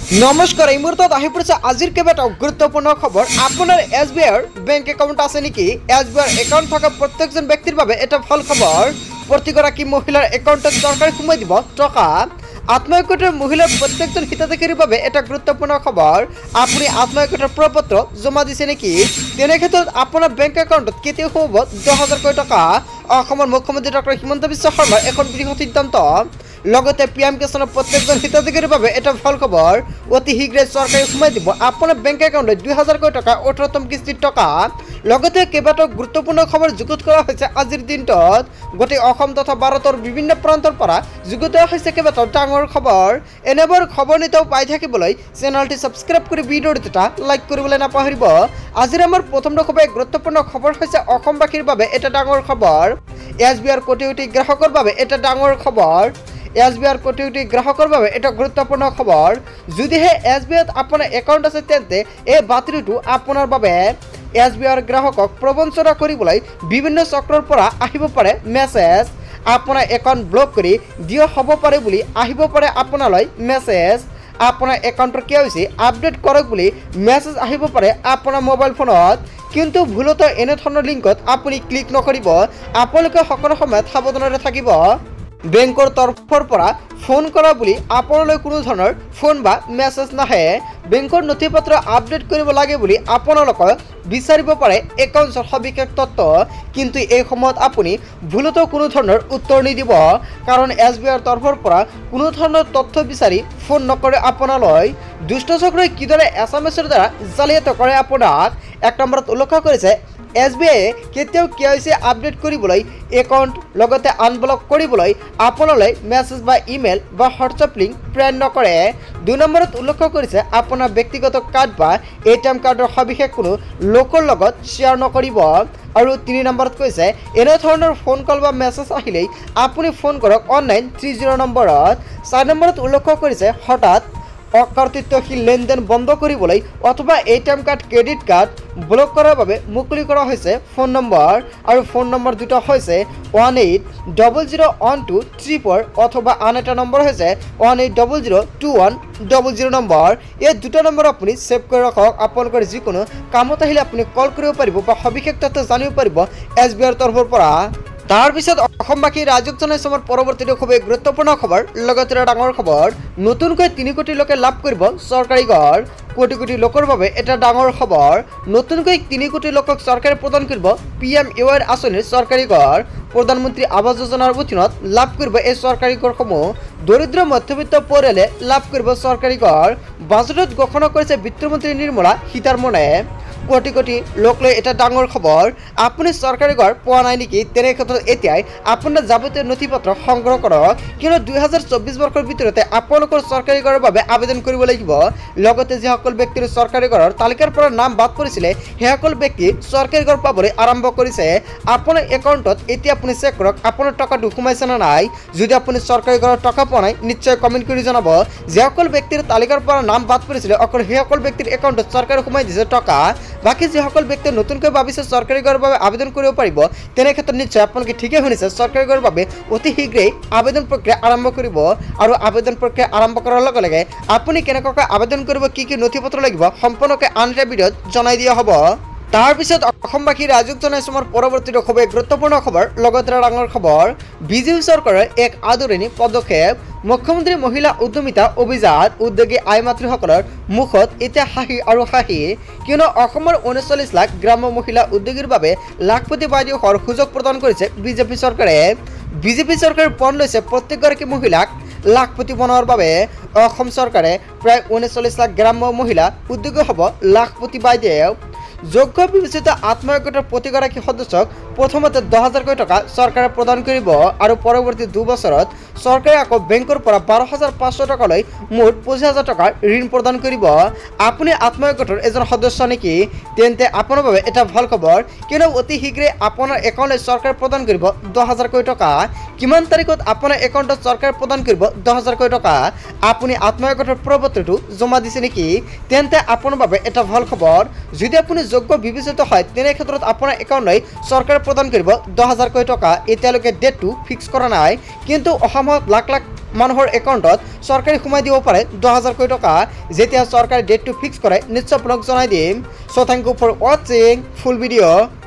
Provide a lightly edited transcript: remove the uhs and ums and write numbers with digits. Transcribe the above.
নমস্কাৰ, এই মুহূৰ্তত আহি পৰিছে আজিৰ কেইবাটাও গুৰুত্বপূৰ্ণ খবৰ। আপোনাৰ SBIৰ বেংক একাউণ্ট আছে নেকি? SBIৰ একাউণ্ট থকা প্ৰত্যেকজন ব্যক্তিৰ বাবে এটা ভাল খবৰ। প্ৰতিগৰাকী মহিলাৰ একাউণ্টত চৰকাৰে সোমাই দিব টকা। আত্মহত্যা মহিলাৰ প্ৰত্যেকজন হিতাধিকাৰীৰ বাবে এটা গুৰুত্বপূৰ্ণ খবৰ। আপুনি আত্মহত্যা প্ৰপত্ৰ জমা দিছে নেকি? তেনে ক্ষেত্ৰত আপোনাৰ বেংক একাউণ্টত কেতিয়া সোমাব 10,000 টকা? অসমৰ মুখ্যমন্ত্ৰী ডক্টৰ হিমন্ত বিশ্ব শৰ্মাৰ এখন বৃহৎ সিদ্ধান্ত। লগতে PM কিষাণৰ প্ৰত্যেকজন হিতাধিকাৰীৰ বাবে এটা ভাল খবৰ। অতি শীঘ্ৰে চৰকাৰে সোমাই দিব আপোনাৰ বেংক একাউণ্টত 2,000 টকা 18তম কিস্তিৰ টকা। লগতে কেইবাটাও গুৰুত্বপূৰ্ণ খবৰ যুগুত কৰা হৈছে আজিৰ দিনটোত। গোটেই অসম তথা ভাৰতৰ বিভিন্ন প্ৰান্তৰ পৰা যুগুত হৈছে কেইবাটাও ডাঙৰ খবৰ। এনেবোৰ খবৰ নিতৌ পাই থাকিবলৈ চেনেলটি ছাবস্ক্ৰাইব কৰি ভিডিঅ'টো এটা লাইক কৰিবলৈ নাপাহৰিব। আজিৰ আমাৰ প্ৰথম গুৰুত্বপূৰ্ণ খবৰ হৈছে অসমবাসীৰ বাবে এটা ডাঙৰ খবৰ। SBIৰ কোটি কোটি গ্ৰাহকৰ বাবে এটা ডাঙৰ খবৰ। SBIৰ কোটি কোটি গ্ৰাহকৰ বাবে এটা গুৰুত্বপূৰ্ণ খবৰ। যদিহে SBIত আপোনাৰ একাউণ্ট আছে তেন্তে এই বাতৰিটো আপোনাৰ বাবে। SBIৰ গ্ৰাহকক প্ৰবঞ্চনা কৰিবলৈ বিভিন্ন চক্ৰৰ পৰা আহিব পাৰে মেছেজ। আপোনাৰ একাউণ্ট ব্লক কৰি দিয়া হ'ব পাৰে বুলি আহিব পাৰে আপোনালৈ মেছেজ। আপোনাৰ একাউণ্টৰ কি হৈছে আপডেট কৰক বুলি মেছেজ আহিব পাৰে আপোনাৰ মোবাইল ফোনত। কিন্তু ভুলতো এনেধৰণৰ লিংকত আপুনি ক্লিক নকৰিব। আপোনালোকে সকলো সময়ত সাৱধানেৰে থাকিব। বেংকৰ তৰফৰ পৰা ফোন কৰা বুলি আপোনালৈ কোনো ধৰণৰ ফোন বা মেছেজ নাহে। বেংকৰ নথি পত্ৰ আপডেট কৰিব লাগে বুলি আপোনালোকক বিচাৰিব পাৰে একাউণ্টৰ সবিশেষ তথ্য। কিন্তু এই সময়ত আপুনি ভুলতো কোনো ধৰণৰ উত্তৰ নিদিব, কাৰণ SBIৰ তৰফৰ পৰা কোনো ধৰণৰ তথ্য বিচাৰি ফোন নকৰে আপোনালৈ। দুষ্ট চক্ৰই কিদৰে SMS-ৰ দ্বাৰা জালিয়াতি কৰে আপোনাক। 1 নম্বৰত উল্লেখ কৰিছে SBIয়ে কেতিয়াও KYC আপডেট কৰিবলৈ, একাউণ্ট লগতে আনব্লক কৰিবলৈ আপোনালৈ মেছেজ বা ইমেইল বা হোৱাটছআপ লিংক প্ৰেৰণ নকৰে। 2 নম্বৰত উল্লেখ কৰিছে আপোনাৰ ব্যক্তিগত কাৰ্ড বা ATM কাৰ্ডৰ সবিশেষ কোনো লোকৰ লগত শ্বেয়াৰ নকৰিব। আৰু 3 নম্বৰত কৈছে এনেধৰণৰ ফোন কল বা মেছেজ আহিলেই আপুনি ফোন কৰক অনলাইন 30 নম্বৰত। 4 নম্বৰত উল্লেখ কৰিছে হঠাৎ অকৰ্তৃত্বশীল লেনদেন বন্ধ কৰিবলৈ অথবা ATM card credit card block কৰাৰ বাবে মুকলি কৰা হৈছে ফোন নম্বৰ। আৰু ফোন নম্বৰ দুটা হৈছে 18001234 অথবা আন এটা নম্বৰ হৈছে 18002100 নম্বৰ। এই দুটা নম্বৰ আপুনি ছেভ কৰি ৰাখক। আপোনালোকৰ যিকোনো কামত আহিলে আপুনি কল কৰিব পাৰিব বা সবিশেষ তথ্য জানিব পাৰিব SBIৰ তৰফৰ পৰা। তাৰপিছত অসমবাসী ৰাজ্যক জনাইছে আমাৰ পৰৱৰ্তীটো খুবেই গুৰুত্বপূৰ্ণ খবৰ। লগতে ডাঙৰ খবৰ, নতুনকৈ 3 কোটি লোকে লাভ কৰিব চৰকাৰী ঘৰ। কোটি কোটি লোকৰ বাবে এটা ডাঙৰ খবৰ। নতুনকৈ 3 কোটি লোকক চৰকাৰে প্ৰদান কৰিব PMAY আঁচনিৰ চৰকাৰী ঘৰ। প্ৰধানমন্ত্ৰী আৱাস যোজনাৰ অধীনত লাভ কৰিব এই চৰকাৰী ঘৰসমূহ। দৰিদ্ৰ মধ্যবিত্ত পৰিয়ালে লাভ কৰিব চৰকাৰী ঘৰ। বাজেটত ঘোষণা কৰিছে বিত্তমন্ত্ৰী নিৰ্মলা সীতাৰমণে। কোটি কোটি লোক লৈ এটা ডাঙৰ খবৰ। আপুনি চৰকাৰী ঘৰ পোৱা নাই নেকি? তেনে ক্ষেত্ৰত এতিয়াই আপোনাৰ যাৱতীয় নথি পত্ৰ সংগ্ৰহ কৰক, কিয়নো 2024 বৰ্ষৰ ভিতৰতে আপোনালোকৰ চৰকাৰী ঘৰৰ বাবে আবেদন কৰিব লাগিব। লগতে যিসকল ব্যক্তিৰ চৰকাৰী ঘৰৰ তালিকাৰ পৰা নাম বাদ পৰিছিলে সেইসকল ব্যক্তি চৰকাৰী ঘৰ পাবলৈ আৰম্ভ কৰিছে। আপোনাৰ একাউণ্টত এতিয়া আপুনি চেক কৰক আপোনাৰ টকাটো সোমাইছে নে নাই। যদি আপুনি চৰকাৰী ঘৰৰ টকা পোৱা নাই নিশ্চয় কমেণ্ট কৰি জনাব। যিসকল ব্যক্তিৰ তালিকাৰ পৰা নাম বাদ পৰিছিলে অকল সেইসকল ব্যক্তিৰ একাউণ্টত চৰকাৰে সোমাই দিছে টকা। বাকী যিসকল ব্যক্তিয়ে নতুনকৈ ভাবিছে চৰকাৰী ঘৰৰ বাবে আবেদন কৰিব পাৰিব, তেনে ক্ষেত্ৰত নিশ্চয় আপোনালোকে ঠিকেই শুনিছে। চৰকাৰী ঘৰৰ বাবে অতি শীঘ্ৰেই আবেদন প্ৰক্ৰিয়া আৰম্ভ কৰিব। আৰু আবেদন প্ৰক্ৰিয়া আৰম্ভ কৰাৰ লগে লগে আপুনি কেনেকৈ আবেদন কৰিব, কি কি নথি পত্ৰ লাগিব সম্পূৰ্ণকৈ আন এটা ভিডিঅ'ত জনাই দিয়া হ'ব। তাৰপিছত অসমবাসী ৰাজ্যক জনাইছো আমাৰ পৰৱৰ্তীটো খুবেই গুৰুত্বপূৰ্ণ খবৰ। লগতে ডাঙৰ খবৰ, বিজেপি চৰকাৰৰ এক আদৰণি পদক্ষেপ। মুখ্যমন্ত্ৰী মহিলা উদ্যমিতা অভিযান উদ্যোগী আই মাতৃসকলৰ মুখত এতিয়া হাঁহি আৰু হাঁহি, কিয়নো অসমৰ 39 লাখ গ্ৰাম্য মহিলা উদ্যোগীৰ বাবে লাখপতি বায়ু হোৱাৰ সুযোগ প্ৰদান কৰিছে বিজেপি চৰকাৰে। বিজেপি চৰকাৰে পণ লৈছে প্ৰত্যেকগৰাকী মহিলাক লাখপতি বনোৱাৰ বাবে। অসম চৰকাৰে প্ৰায় 39 লাখ গ্ৰাম্য মহিলা উদ্যোগী হ'ব লাখপতি বাইদেউ। যোগ্য বিবেচিত আত্মসহায়ক প্ৰতিগৰাকী সদস্যক প্ৰথমতে 10,000 টকা চৰকাৰে প্ৰদান কৰিব আৰু পৰৱৰ্তী 2 বছৰত চৰকাৰে আকৌ বেংকৰ পৰা 12,500 টকালৈ মুঠ 25,000 টকাৰ ঋণ প্ৰদান কৰিব। আপুনি আত্মসহায়ক এজন সদস্য নেকি? তেন্তে আপোনাৰ বাবে এটা ভাল খবৰ, কিয়নো অতি শীঘ্ৰে আপোনাৰ একাউণ্টলৈ চৰকাৰে প্ৰদান কৰিব 10,000 টকা। কিমান তাৰিখত আপোনাৰ একাউণ্টত চৰকাৰে প্ৰদান কৰিব 10,000 টকা? আপুনি আত্মসহায়ক প্ৰপত্ৰটো জমা দিছে নেকি? তেন্তে আপোনাৰ বাবে এটা ভাল খবৰ। যদি আপুনি যোগ্য বিবেচিত হয় তেনে ক্ষেত্ৰত আপোনাৰ একাউণ্টলৈ চৰকাৰে প্ৰদান কৰিব 10,000 টকা। এতিয়ালৈকে ডেটটো ফিক্স কৰা নাই, কিন্তু অসমত লাখ লাখ মানুহৰ একাউণ্টত চৰকাৰে সোমাই দিব পাৰে 10,000 কোটি টকা যেতিয়া চৰকাৰে ডেটটো ফিক্স কৰে নিশ্চয় আপোনাক জনাই দিম। চ' থেংক ইউ ফৰ ৱাচিং ফুল ভিডিঅ'।